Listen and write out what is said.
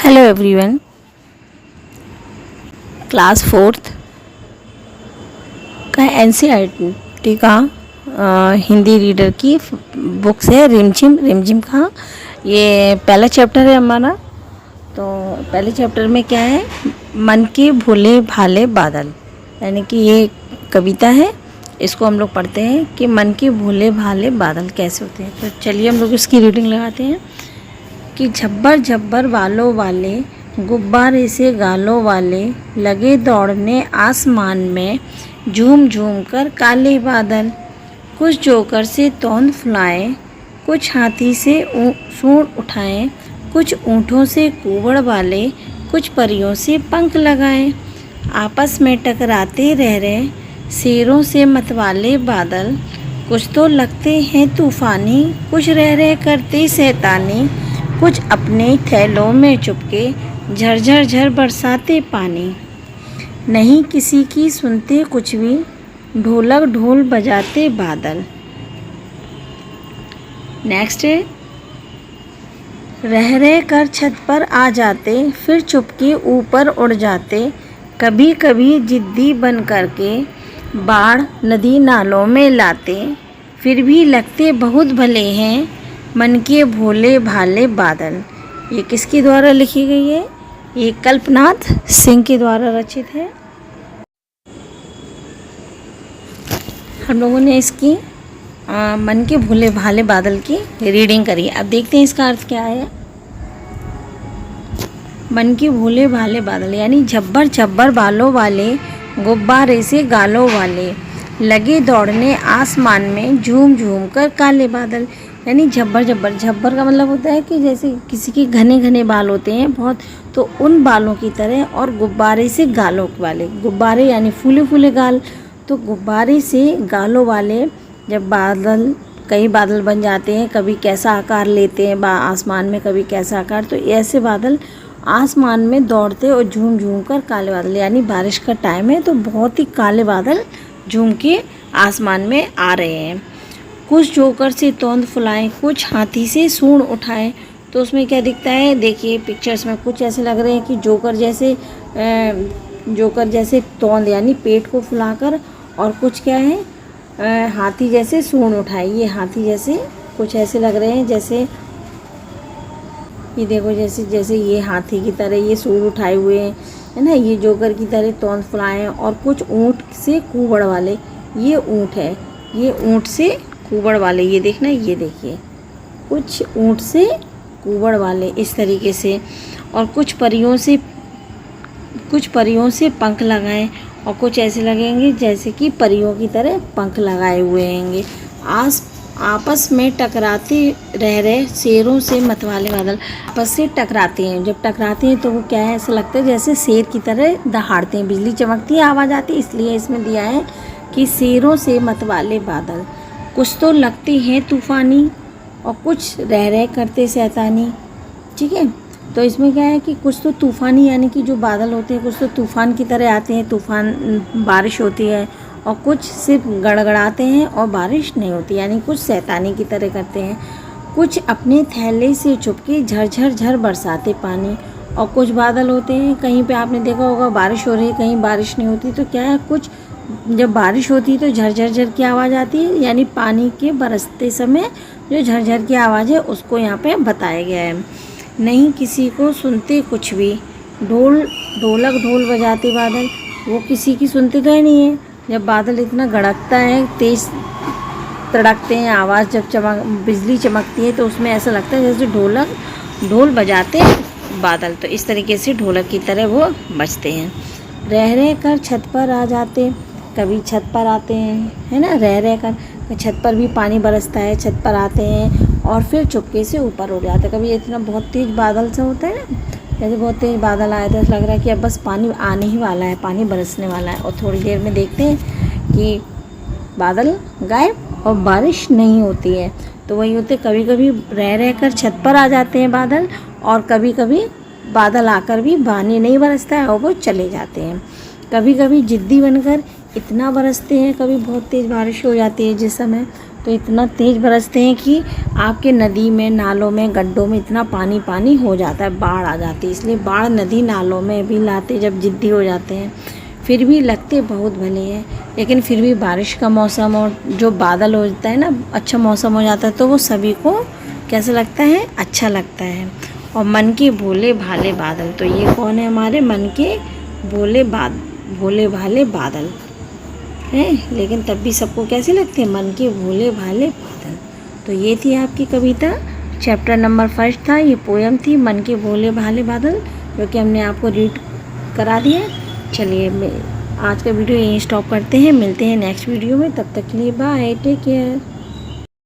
Hello everyone, class fourth का NCERT का Hindi reader की बुक्स है रिमझिम रिमझिम का। ये पहला चैप्टर है हमारा। तो पहले चैप्टर में क्या है, मन के भोले भाले बादल, यानी कि ये कविता है। इसको हम लोग पढ़ते हैं कि मन के भोले भाले बादल कैसे होते हैं। तो चलिए हम लोग इसकी रीडिंग लगाते हैं कि झब्बर झब्बर बालों वाले, गुब्बारे से गालों वाले, लगे दौड़ने आसमान में, झूम झूम कर काले बादल। कुछ जोकर से तोंद फुलाए, कुछ हाथी से सूंड उठाए, कुछ ऊँटों से कुबड़ वाले, कुछ परियों से पंख लगाए। आपस में टकराते रह रहे शेरों से मतवाले बादल। कुछ तो लगते हैं तूफानी, कुछ रह रहे करते शैतानी, कुछ अपने थैलों में चुपके झरझर झर बरसाते पानी। नहीं किसी की सुनते कुछ भी, ढोलक ढोल बजाते बादल। नेक्स्ट है, रह रह कर छत पर आ जाते, फिर चुपके ऊपर उड़ जाते। कभी कभी जिद्दी बन करके बाढ़ नदी नालों में लाते। फिर भी लगते बहुत भले हैं मन के भोले भाले बादल। ये किसके द्वारा लिखी गई है? ये कल्पनाथ सिंह के द्वारा रचित है। हम लोगों ने इसकी मन के भोले भाले बादल की रीडिंग करी। अब देखते हैं इसका अर्थ क्या है। मन के भोले भाले बादल यानी झब्बर झब्बर बालों वाले, गुब्बारे से गालों वाले, लगे दौड़ने आसमान में, झूम झूम कर काले बादल। यानी झब्बर झब्बर, झब्बर का मतलब होता है कि जैसे किसी के घने घने बाल होते हैं बहुत, तो उन बालों की तरह। और गुब्बारे से गालों वाले, गुब्बारे यानी फूले फूले गाल, तो गुब्बारे से गालों वाले जब बादल, कई बादल बन जाते हैं, कभी कैसा आकार लेते हैं आसमान में, कभी कैसा आकार, तो ऐसे बादल आसमान में दौड़ते और झूम झूम कर काले बादल, यानी बारिश का टाइम है तो बहुत ही काले बादल झूम के आसमान में आ रहे हैं। कुछ जोकर से तोंद फुलाएं, कुछ हाथी से सूंड उठाएं। तो उसमें क्या दिखता है, देखिए पिक्चर्स में कुछ ऐसे लग रहे हैं कि जोकर जैसे तोंद यानी पेट को फुलाकर, और कुछ क्या है, हाथी जैसे सूंड उठाए। ये हाथी जैसे कुछ ऐसे लग रहे हैं, जैसे ये देखो, जैसे ये हाथी की तरह ये सूंड उठाए हुए हैं, है ना। ये जोकर की तरह तोंद फुलाए हैं। और कुछ ऊँट से कुबड़ वाले, ये ऊँट है, ये ऊँट से कुबड़ वाले, ये देखना, ये देखिए, कुछ ऊँट से कुबड़ वाले इस तरीके से। और कुछ परियों से पंख लगाएं, और कुछ ऐसे लगेंगे जैसे कि परियों की तरह पंख लगाए हुए होंगे। आपस में टकराते रह रहे शेरों से मतवाले बादल। आपस से टकराते हैं, जब टकराते हैं तो वो क्या है, ऐसा लगता है जैसे शेर की तरह दहाड़ते हैं, बिजली चमकती है, आवाज़ आती है। इसलिए इसमें दिया है कि शेरों से मतवाले बादल। कुछ तो लगते हैं तूफ़ानी और कुछ रह रह करते शैतानी। ठीक है, तो इसमें क्या है कि कुछ तो तूफ़ानी यानी कि जो बादल होते हैं कुछ तो तूफ़ान की तरह आते हैं, तूफ़ान बारिश होती है, और कुछ सिर्फ गड़गड़ाते हैं और बारिश नहीं होती, यानी कुछ शैतानी की तरह करते हैं। कुछ अपने थैले से चुपके झरझर झर बरसाते पानी। और कुछ बादल होते हैं, कहीं पे आपने देखा होगा बारिश हो रही है, कहीं बारिश नहीं होती, तो क्या है, कुछ जब बारिश होती है तो झरझर झर की आवाज़ आती है, यानी पानी के बरसते समय जो झरझर की आवाज़ है उसको यहाँ पे बताया गया है। नहीं किसी को सुनते कुछ भी, ढोलक ढोल बजाते बादल। वो किसी की सुनते तो है नहीं है। जब बादल इतना गड़कता है, तेज़ तड़कते हैं, आवाज़ जब बिजली चमकती है, तो उसमें ऐसा लगता है जैसे ढोल बजाते बादल। तो इस तरीके से ढोलक की तरह वो बजते हैं। रह रह कर छत पर आ जाते, कभी छत पर आते हैं, है ना, रह रह कर छत पर भी पानी बरसता है, छत पर आते हैं और फिर चुपके से ऊपर उड़ जाते हैं। कभी इतना बहुत तेज़ बादल से होता है ना, जैसे बहुत तेज़ बादल आए तो लग रहा है कि अब बस पानी आने ही वाला है, पानी बरसने वाला है, और थोड़ी देर में देखते हैं कि बादल गायब और बारिश नहीं होती है। तो वही होते, कभी कभी रह रह कर छत पर आ जाते हैं बादल, और कभी कभी बादल आकर भी पानी नहीं बरसता है और वो चले जाते हैं। कभी कभी जिद्दी बनकर इतना बरसते हैं, कभी बहुत तेज़ बारिश हो जाती है जिस समय, तो इतना तेज़ बरसते हैं कि आपके नदी में, नालों में, गड्ढों में इतना पानी पानी हो जाता है, बाढ़ आ जाती है। इसलिए बाढ़ नदी नालों में भी लाते जब जिद्दी हो जाते हैं। फिर भी लगते बहुत भले हैं, लेकिन फिर भी बारिश का मौसम और जो बादल होता है ना, अच्छा मौसम हो जाता है, तो वो सभी को कैसा लगता है, अच्छा लगता है। और मन के भोले भाले बादल, तो ये कौन है, हमारे मन के भोले भाले बादल हैं, लेकिन तब भी सबको कैसे लगते हैं, मन के भोले भाले बादल। तो ये थी आपकी कविता, चैप्टर नंबर 1 था, ये पोयम थी मन के भोले भाले बादल, जो कि हमने आपको रीड करा दिया। चलिए आज का वीडियो यहीं स्टॉप करते हैं, मिलते हैं नेक्स्ट वीडियो में, तब तक के लिए बाय, टेक केयर।